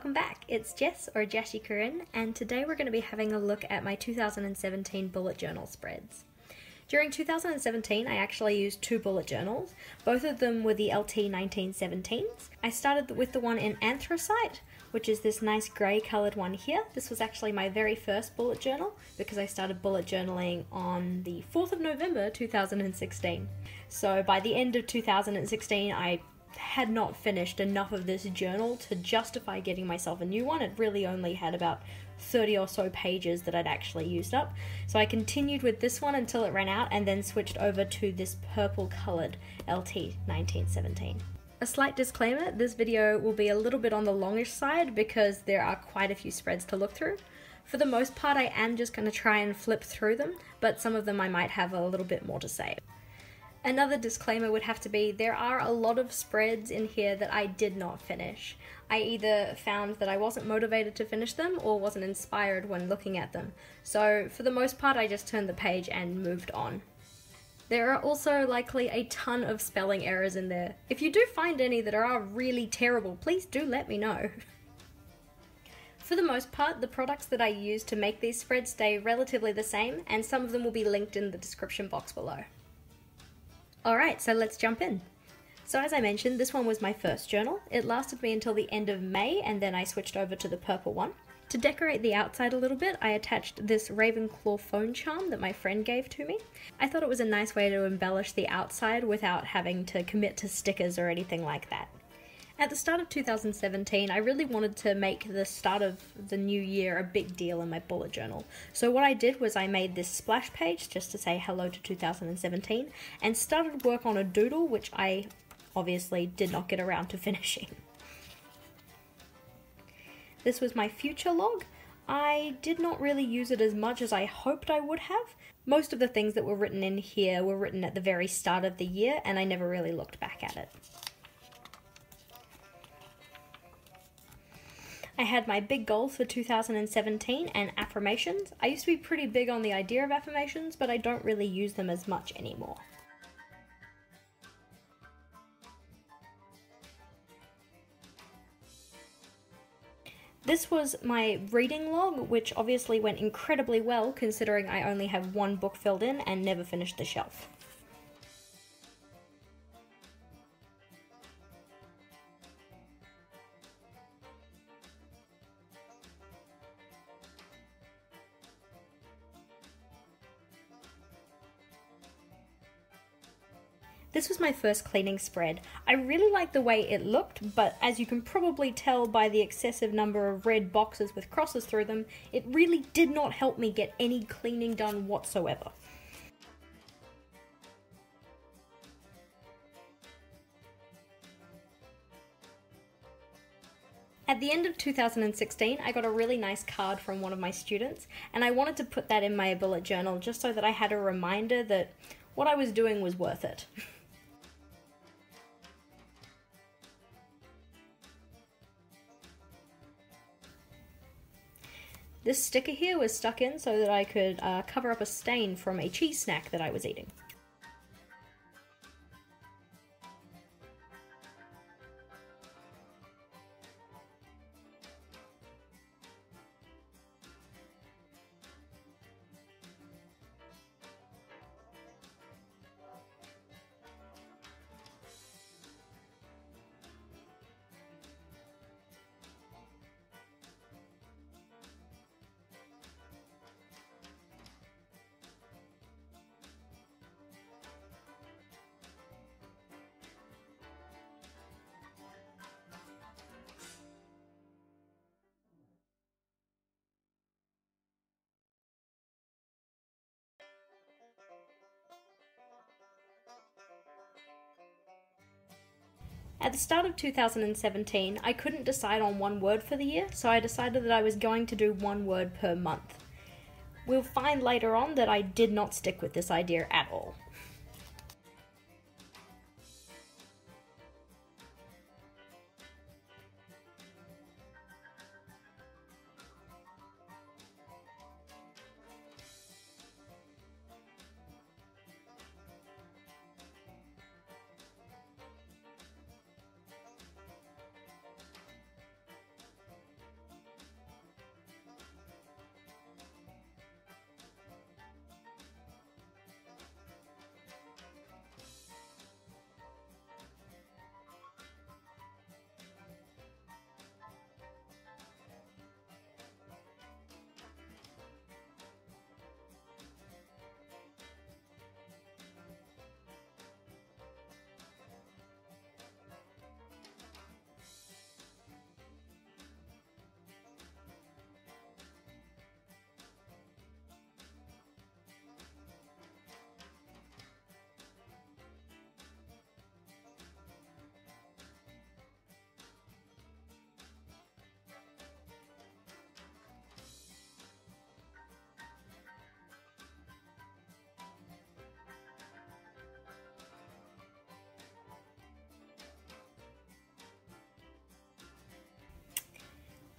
welcome back. It's Jess, or JashiiCorrin, and today we're going to be having a look at my 2017 bullet journal spreads. During 2017, I actually used two bullet journals. Both of them were the LT 1917s. I started with the one in anthracite, which is this nice grey coloured one here. This was actually my very first bullet journal because I started bullet journaling on the 4th of November 2016. So by the end of 2016, I had not finished enough of this journal to justify getting myself a new one. It really only had about 30 or so pages that I'd actually used up. So I continued with this one until it ran out and then switched over to this purple coloured LT 1917. A slight disclaimer, this video will be a little bit on the longish side because there are quite a few spreads to look through. For the most part, I am just going to try and flip through them, but some of them I might have a little bit more to say. Another disclaimer would have to be there are a lot of spreads in here that I did not finish. I either found that I wasn't motivated to finish them or wasn't inspired when looking at them. So for the most part, I just turned the page and moved on. There are also likely a ton of spelling errors in there. If you do find any that are really terrible, please do let me know. For the most part, the products that I use to make these spreads stay relatively the same, and some of them will be linked in the description box below. Alright, so let's jump in. So as I mentioned, this one was my first journal. It lasted me until the end of May, and then I switched over to the purple one. To decorate the outside a little bit, I attached this Ravenclaw phone charm that my friend gave to me. I thought it was a nice way to embellish the outside without having to commit to stickers or anything like that. At the start of 2017, I really wanted to make the start of the new year a big deal in my bullet journal. So what I did was I made this splash page just to say hello to 2017 and started work on a doodle, which I obviously did not get around to finishing. This was my future log. I did not really use it as much as I hoped I would have. Most of the things that were written in here were written at the very start of the year, and I never really looked back at it. I had my big goals for 2017 and affirmations. I used to be pretty big on the idea of affirmations, but I don't really use them as much anymore. This was my reading log, which obviously went incredibly well considering I only have one book filled in and never finished the shelf. This was my first cleaning spread. I really liked the way it looked, but as you can probably tell by the excessive number of red boxes with crosses through them, it really did not help me get any cleaning done whatsoever. At the end of 2016, I got a really nice card from one of my students, and I wanted to put that in my bullet journal just so that I had a reminder that what I was doing was worth it. This sticker here was stuck in so that I could cover up a stain from a cheese snack that I was eating. At the start of 2017, I couldn't decide on one word for the year, so I decided that I was going to do one word per month. We'll find later on that I did not stick with this idea at all.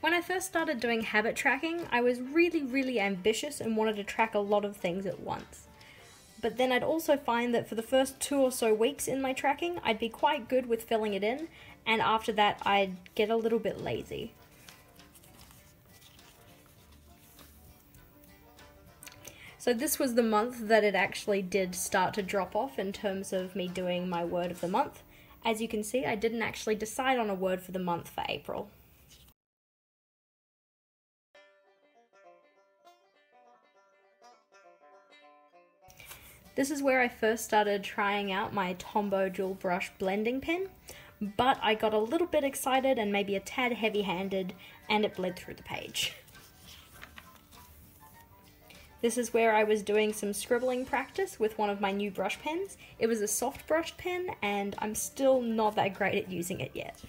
When I first started doing habit tracking, I was really ambitious and wanted to track a lot of things at once. But then I'd also find that for the first 2 or so weeks in my tracking, I'd be quite good with filling it in, and after that I'd get a little bit lazy. So this was the month that it actually did start to drop off in terms of me doing my word of the month. As you can see, I didn't actually decide on a word for the month for April. This is where I first started trying out my Tombow dual brush blending pen, but I got a little bit excited and maybe a tad heavy-handed, and it bled through the page. This is where I was doing some scribbling practice with one of my new brush pens. It was a soft brush pen, and I'm still not that great at using it yet.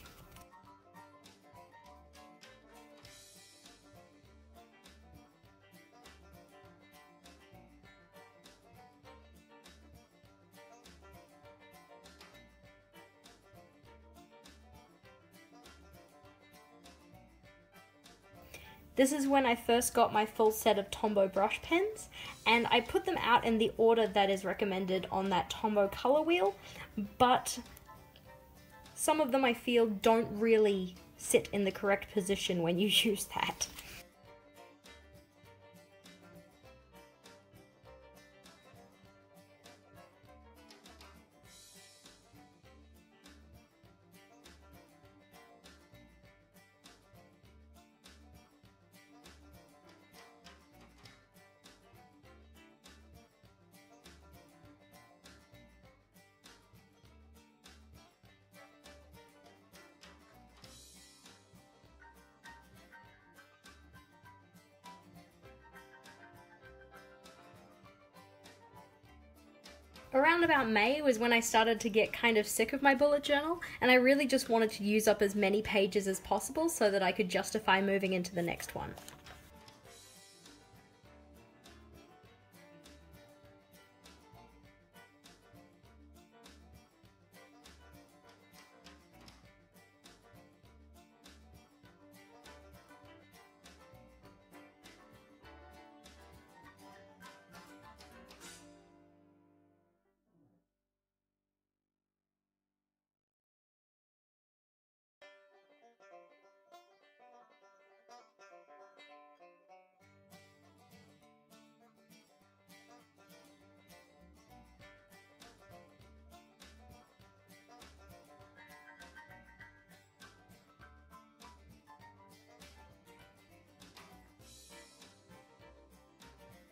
This is when I first got my full set of Tombow brush pens, and I put them out in the order that is recommended on that Tombow color wheel, but some of them I feel don't really sit in the correct position when you use that. Around about May was when I started to get kind of sick of my bullet journal, and I really just wanted to use up as many pages as possible so that I could justify moving into the next one.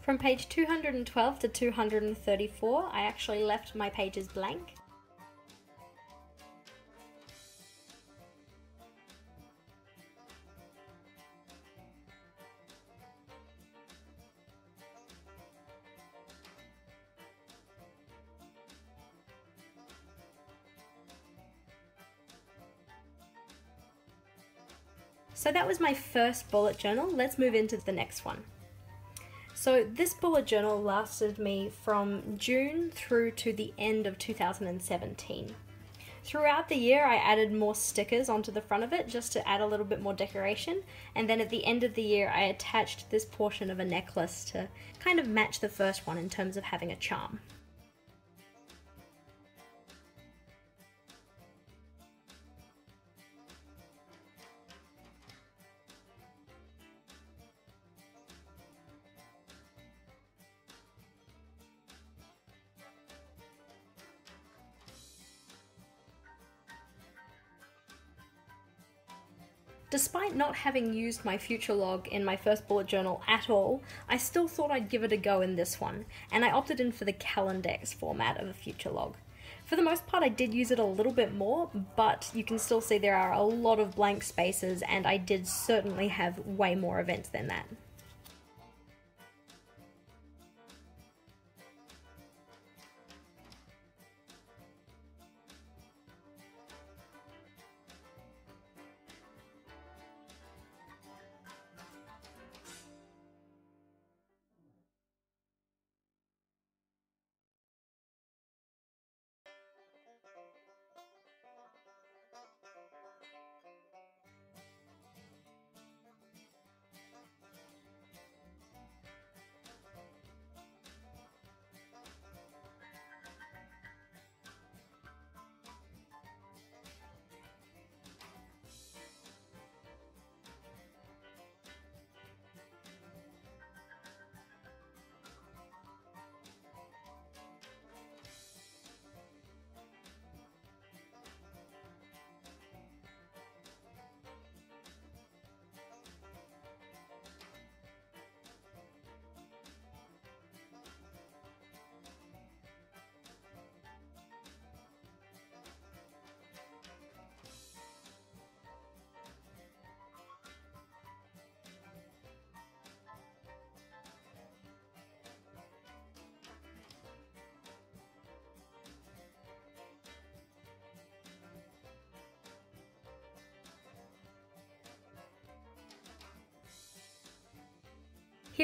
From page 212 to 234, I actually left my pages blank. So that was my first bullet journal. Let's move into the next one. So this bullet journal lasted me from June through to the end of 2017. Throughout the year I added more stickers onto the front of it just to add a little bit more decoration, and then at the end of the year I attached this portion of a necklace to kind of match the first one in terms of having a charm. Despite not having used my future log in my first bullet journal at all, I still thought I'd give it a go in this one, and I opted in for the Calendex format of a future log. For the most part I did use it a little bit more, but you can still see there are a lot of blank spaces, and I did certainly have way more events than that.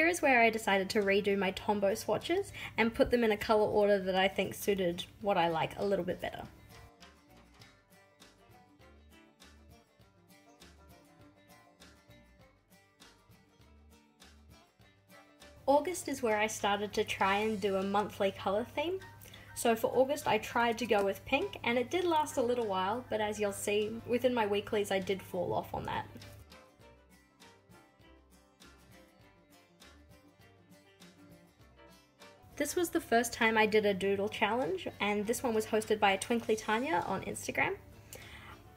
here is where I decided to redo my Tombow swatches and put them in a colour order that I think suited what I like a little bit better. August is where I started to try and do a monthly colour theme. So for August I tried to go with pink, and it did last a little while, but as you'll see, within my weeklies I did fall off on that. This was the first time I did a doodle challenge, and this one was hosted by Twinkly Tanya on Instagram.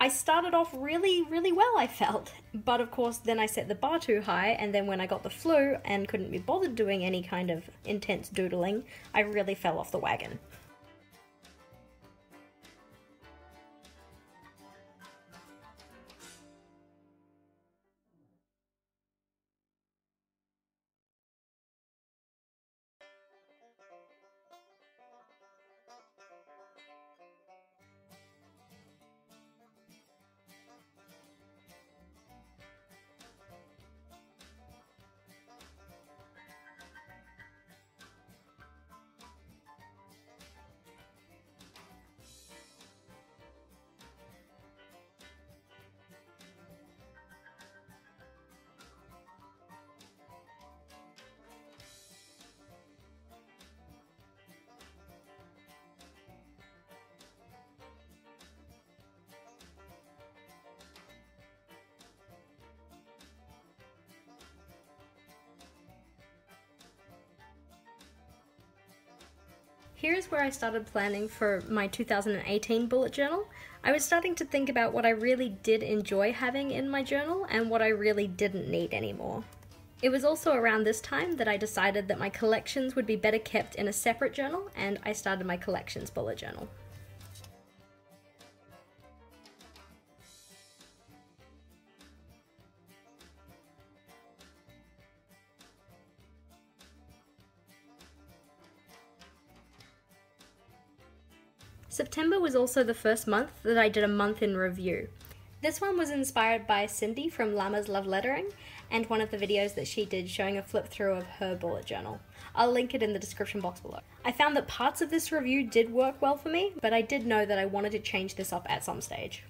I started off really well, I felt, but of course then I set the bar too high, and then when I got the flu and couldn't be bothered doing any kind of intense doodling, I really fell off the wagon. Here's where I started planning for my 2018 bullet journal. I was starting to think about what I really did enjoy having in my journal and what I really didn't need anymore. It was also around this time that I decided that my collections would be better kept in a separate journal, and I started my collections bullet journal. September was also the first month that I did a month in review. This one was inspired by Cindy from Llama's Love Lettering and one of the videos that she did showing a flip through of her bullet journal. I'll link it in the description box below. I found that parts of this review did work well for me, but I did know that I wanted to change this up at some stage.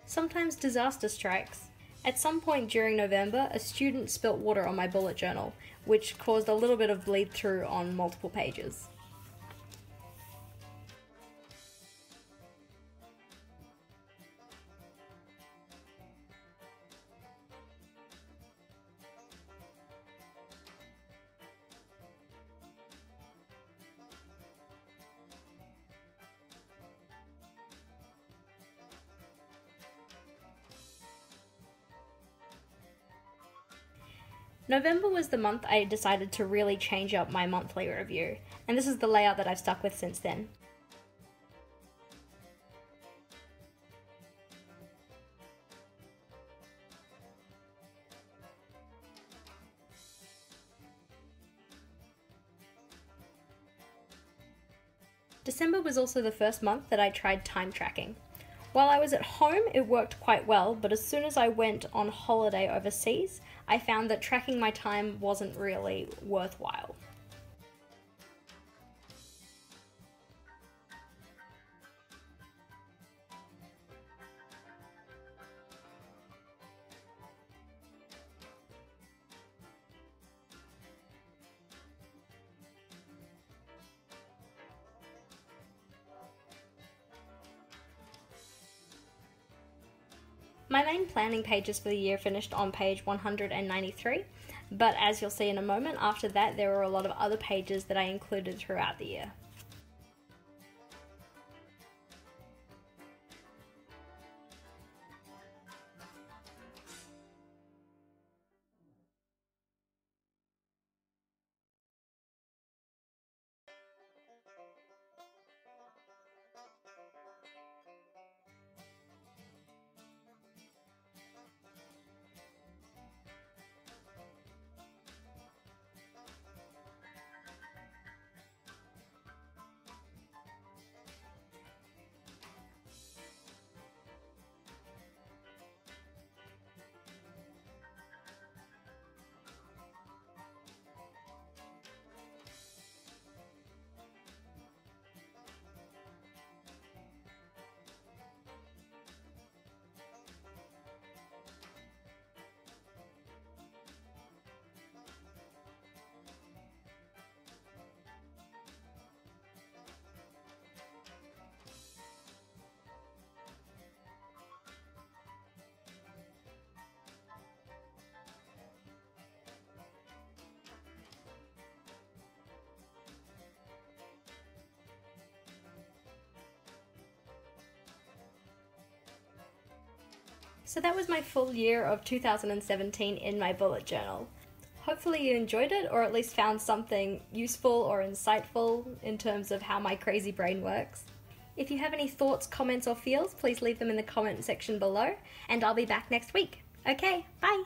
Sometimes disaster strikes. At some point during November, a student spilt water on my bullet journal, which caused a little bit of bleed through on multiple pages. November was the month I decided to really change up my monthly review, and this is the layout that I've stuck with since then. December was also the first month that I tried time tracking. While I was at home, it worked quite well, but as soon as I went on holiday overseas, I found that tracking my time wasn't really worthwhile. My main planning pages for the year finished on page 193, but as you'll see in a moment, after that there were a lot of other pages that I included throughout the year. So that was my full year of 2017 in my bullet journal. Hopefully you enjoyed it, or at least found something useful or insightful in terms of how my crazy brain works. If you have any thoughts, comments or feels, please leave them in the comment section below, and I'll be back next week. Okay, bye!